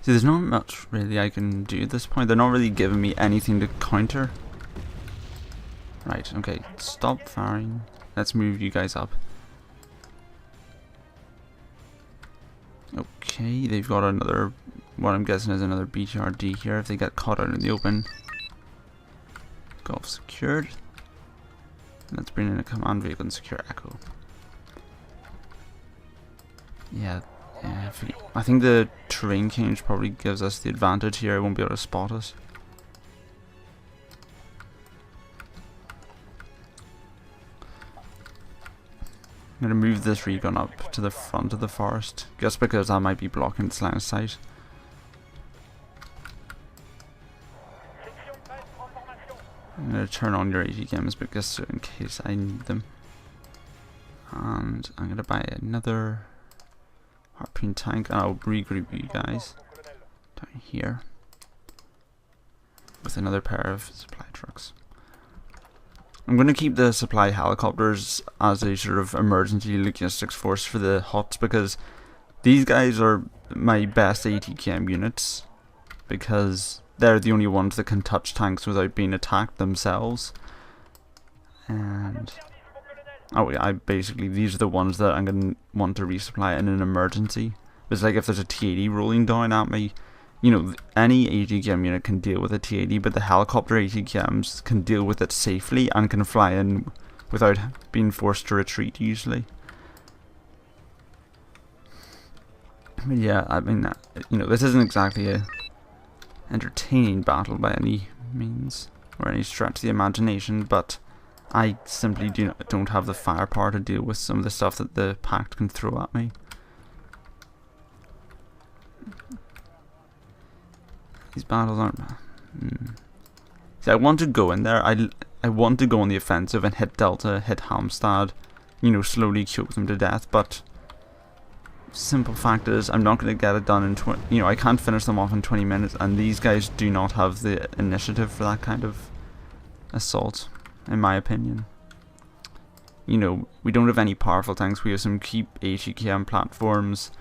See, there's not much really I can do at this point. They're not really giving me anything to counter. Right, okay, stop firing. Let's move you guys up. Okay, they've got another, what I'm guessing is another BTRD here if they get caught out in the open. Golf secured. Let's bring in a command vehicle and secure Echo. Yeah, I think the terrain change probably gives us the advantage here. I won't be able to spot us. I'm going to move this recon up to the front of the forest, just because that might be blocking its line of sight. I'm going to turn on your ATGMs, but just in case I need them. And I'm going to buy another harpoon tank, and I'll regroup you guys down here with another pair of supply trucks. I'm going to keep the supply helicopters as a sort of emergency logistics force for the HOTS, because these guys are my best ATKM units, because they're the only ones that can touch tanks without being attacked themselves. And oh yeah, basically these are the ones that I'm going to want to resupply in an emergency. It's like if there's a T-80 rolling down at me, you know, any ATKM unit can deal with a T-80, but the helicopter ATKMs can deal with it safely and can fly in without being forced to retreat usually. But yeah, I mean, you know, this isn't exactly a entertaining battle by any means, or any stretch of the imagination, but I simply don't have the firepower to deal with some of the stuff that the Pact can throw at me. These battles aren't... See, I want to go in there. I want to go on the offensive and hit Delta, hit Halmstad, you know, slowly choke them to death, but simple fact is I'm not going to get it done in 20... You know, I can't finish them off in 20 minutes, and these guys do not have the initiative for that kind of assault, in my opinion. You know, we don't have any powerful tanks. We have some cheap HEKM platforms.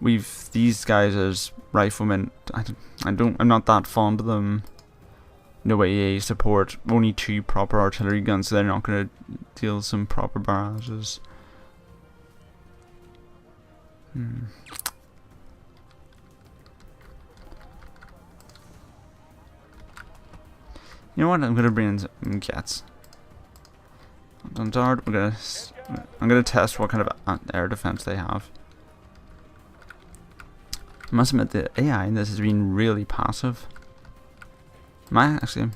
We've these guys as riflemen. I'm not that fond of them. No AA support. Only 2 proper artillery guns, so they're not going to deal some proper barrages. You know what? I'm going to bring in some jets. I'm going to test what kind of air defense they have. I must admit the AI in this has been really passive. Actually,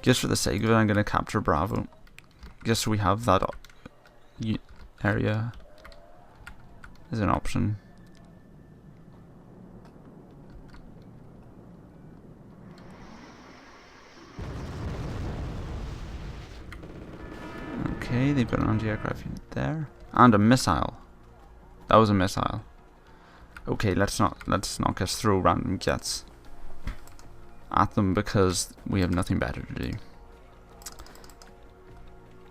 just for the sake of it, I'm going to capture Bravo. Just so we have that area as an option. Okay, they've got an anti-aircraft unit there. And a missile. That was a missile. Okay, let's not just throw random jets at them, because we have nothing better to do.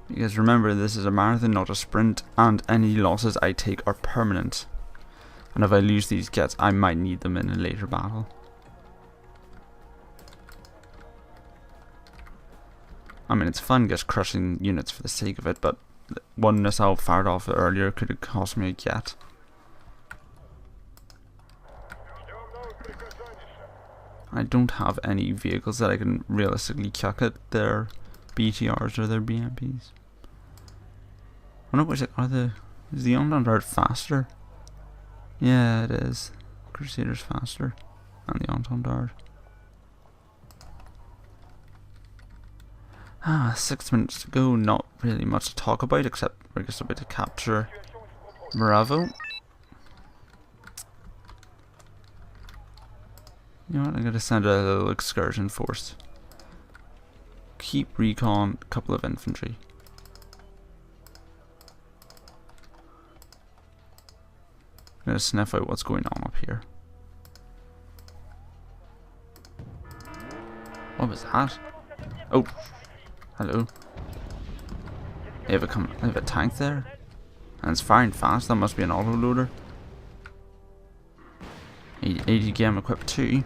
Because remember, this is a marathon, not a sprint, and any losses I take are permanent. And if I lose these jets, I might need them in a later battle. I mean, it's fun just crushing units for the sake of it, but one missile fired off earlier could have cost me a jet. I don't have any vehicles that I can realistically chuck at their BTRs or their BMPs. I wonder which is the Entente faster? Yeah, it is. Crusader's faster than the Entente. 6 minutes to go. Not really much to talk about, except we're just about to capture Bravo. You know what, I'm going to send a little excursion force. Keep recon, a couple of infantry. I'm going to sniff out what's going on up here. What was that? Oh, hello. They have a tank there, and it's firing fast. That must be an autoloader. AGM equipped too.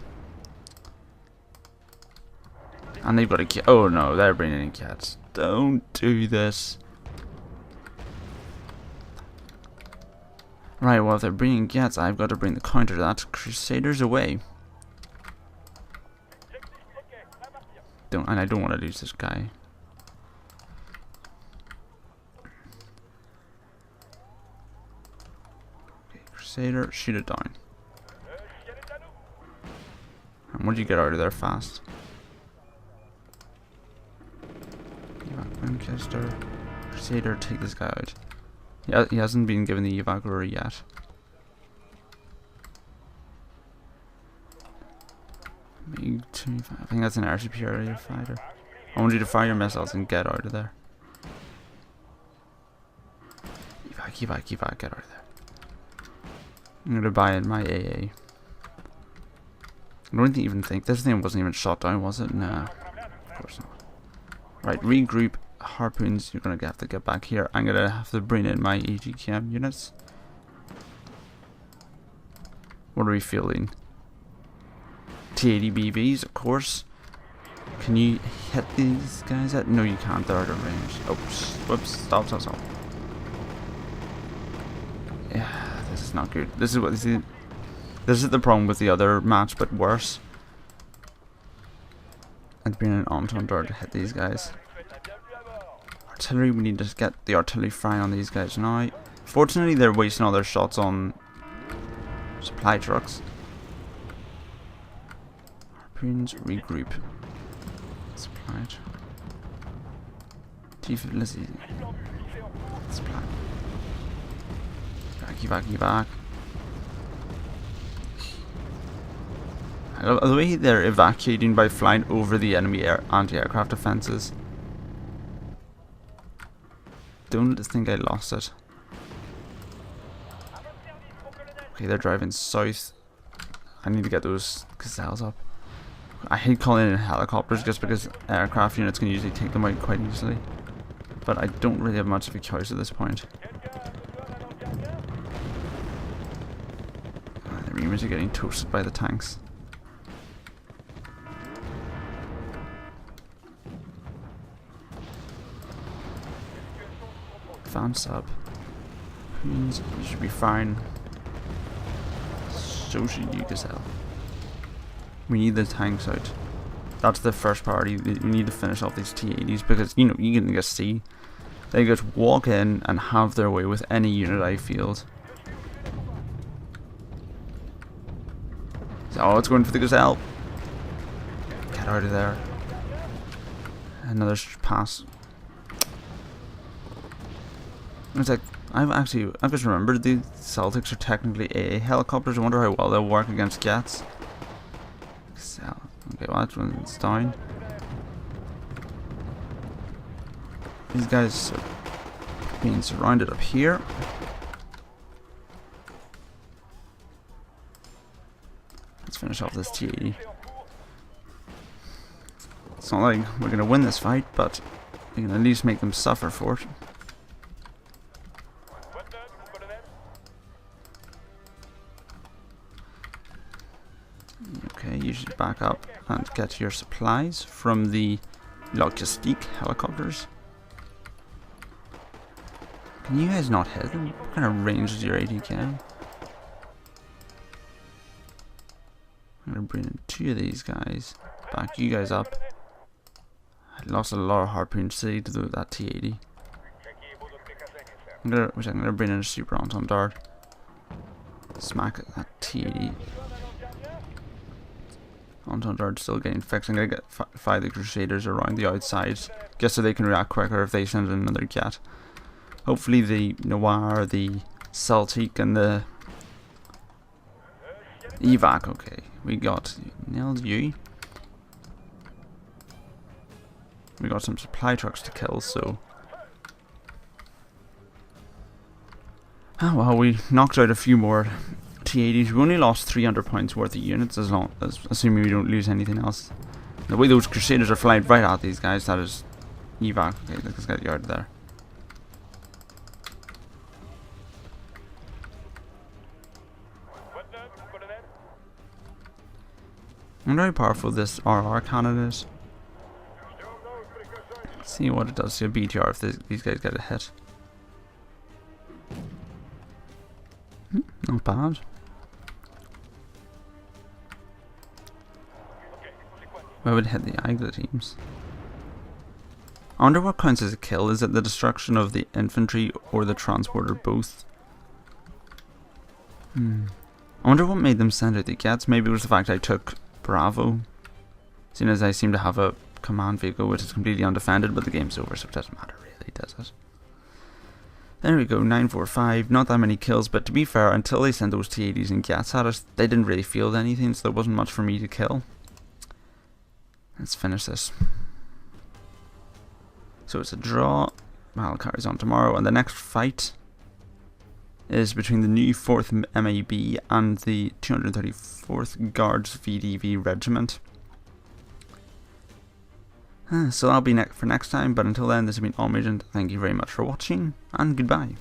And they've got a cat. Oh no, they're bringing in cats. Don't do this. Right, well if they're bringing cats, I've got to bring the counter to that. Crusaders away. And I don't want to lose this guy. Okay, Crusader, shoot it down. And what do you get out of there fast? Winchester, Crusader, take this guy out. Yeah, he hasn't been given the evac order yet. MiG-25, I think that's an air superior fighter. I want you to fire your missiles and get out of there. Evac, get out of there. I'm gonna buy in my AA. I don't even think this thing wasn't even shot down, was it? Nah, of course not. Right, regroup. Harpoons, you're gonna have to get back here. I'm gonna have to bring in my AGM units. What are we feeling? T80 BVs, of course. Can you hit these guys at? No, you can't. They're out of range. Oops. Whoops. Stop. Yeah, this is not good. This is the problem with the other match, but worse. And bring an Entente to hit these guys. Artillery, we need to get the artillery firing on these guys now. Fortunately, they're wasting all their shots on supply trucks. Harpoons, regroup. Supply truck. Let's see. Supply. Back. I love the way they're evacuating by flying over the enemy anti-aircraft defenses. Don't think I lost it. Okay, they're driving south. I need to get those gazelles up. I hate calling in helicopters just because aircraft units can usually take them out quite easily. But I don't really have much of a choice at this point. The Reamers are getting toasted by the tanks. Advance up. You should be fine. So should you, Gazelle. We need the tanks out. That's the first priority. We need to finish off these T-80s because, you know, you can just see they just walk in and have their way with any unit I field. Oh, it's going for the Gazelle. Get out of there. Another pass. It's like, I've just remembered the Celtics are technically AA helicopters. I wonder how well they'll work against Jets. Okay, well that one's down. These guys are being surrounded up here. Let's finish off this T80. It's not like we're gonna win this fight, but we can at least make them suffer for it. Okay, you should back up and get your supplies from the logistique helicopters. Can you guys not hit them? What kind of range is your ATK? I'm gonna bring in 2 of these guys. Back you guys up. I lost a lot of harpoon city to do that T80. I'm gonna bring in a super Entente dart. Smack that T80. Entente dart still getting fixed. I'm gonna get 5 of the Crusaders around the outside, just so they can react quicker if they send in another cat. Hopefully the Noir, the Celtic, and the Evac. Okay, we got nailed you. We got some supply trucks to kill, so. Ah, well, we knocked out a few more T80s. We only lost 300 points worth of units, assuming we don't lose anything else. The way those Crusaders are flying right at these guys, that is Evac. Okay, let's get you out of there. wonder how powerful this RR cannon is. Let's see what it does to a BTR if these guys get a hit. Not bad. Why would it hit the Igla teams? I wonder what counts as a kill. Is it the destruction of the infantry or the transport or both? I wonder what made them send out the Gets. Maybe it was the fact I took Bravo. Seeing as I seem to have a command vehicle which is completely undefended, but the game's over, so it doesn't matter really, does it? There we go, 945. Not that many kills, but to be fair, until they sent those T-80s and Gets at us, they didn't really field anything, so there wasn't much for me to kill. Let's finish this. So it's a draw. Mal carries on tomorrow, and the next fight is between the new 4th MAB and the 234th Guards VDV Regiment. So that'll be for next time, but until then, this has been Omagent. Thank you very much for watching, and goodbye.